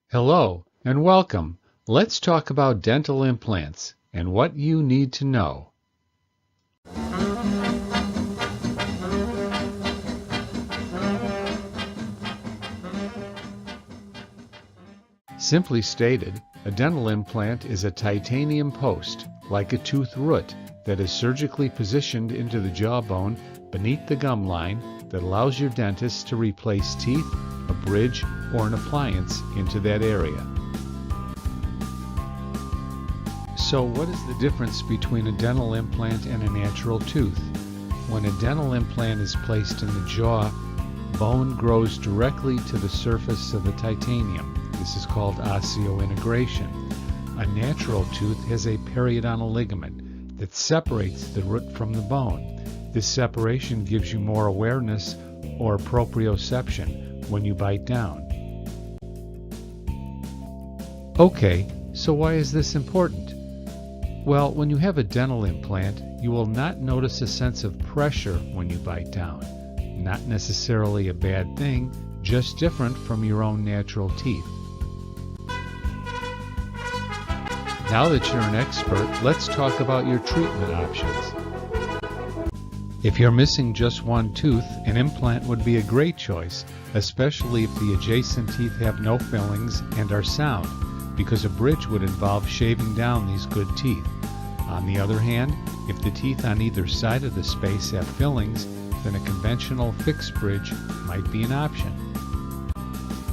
Hello and welcome. Let's talk about dental implants and what you need to know. Simply stated, a dental implant is a titanium post, like a tooth root, that is surgically positioned into the jawbone beneath the gum line that allows your dentist to replace teeth, a bridge, or an appliance into that area. So what is the difference between a dental implant and a natural tooth? When a dental implant is placed in the jaw, bone grows directly to the surface of the titanium. This is called osseointegration. A natural tooth has a periodontal ligament that separates the root from the bone. This separation gives you more awareness or proprioception when you bite down. Okay, so why is this important? Well, when you have a dental implant, you will not notice a sense of pressure when you bite down. Not necessarily a bad thing, just different from your own natural teeth. Now that you're an expert, let's talk about your treatment options. If you're missing just one tooth, an implant would be a great choice, especially if the adjacent teeth have no fillings and are sound, because a bridge would involve shaving down these good teeth. On the other hand, if the teeth on either side of the space have fillings, then a conventional fixed bridge might be an option.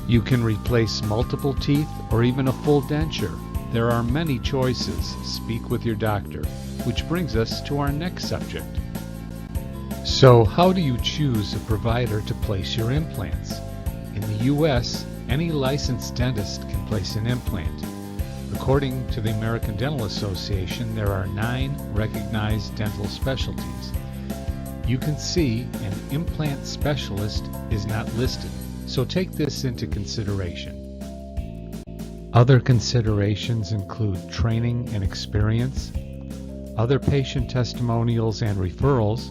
You can replace multiple teeth or even a full denture. There are many choices. Speak with your doctor. Which brings us to our next subject. So, how do you choose a provider to place your implants? In the U.S., any licensed dentist can place an implant. According to the American Dental Association, there are 9 recognized dental specialties. You can see an implant specialist is not listed, so take this into consideration. Other considerations include training and experience, other patient testimonials and referrals.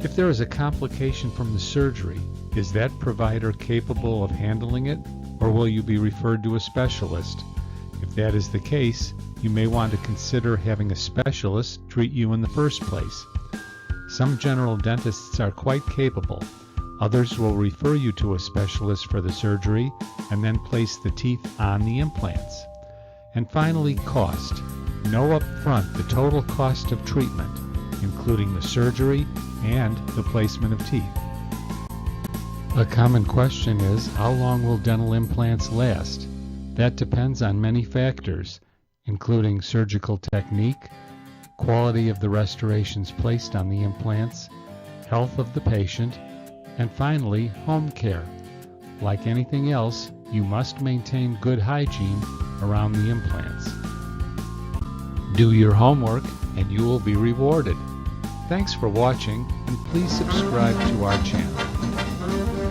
If there is a complication from the surgery, is that provider capable of handling it, or will you be referred to a specialist? If that is the case, you may want to consider having a specialist treat you in the first place. Some general dentists are quite capable. Others will refer you to a specialist for the surgery and then place the teeth on the implants. And finally, cost. Know up front the total cost of treatment, including the surgery and the placement of teeth. A common question is, how long will dental implants last? That depends on many factors, including surgical technique, quality of the restorations placed on the implants, health of the patient, and finally, home care. Like anything else, you must maintain good hygiene around the implants. Do your homework and you will be rewarded. Thanks for watching, and please subscribe to our channel.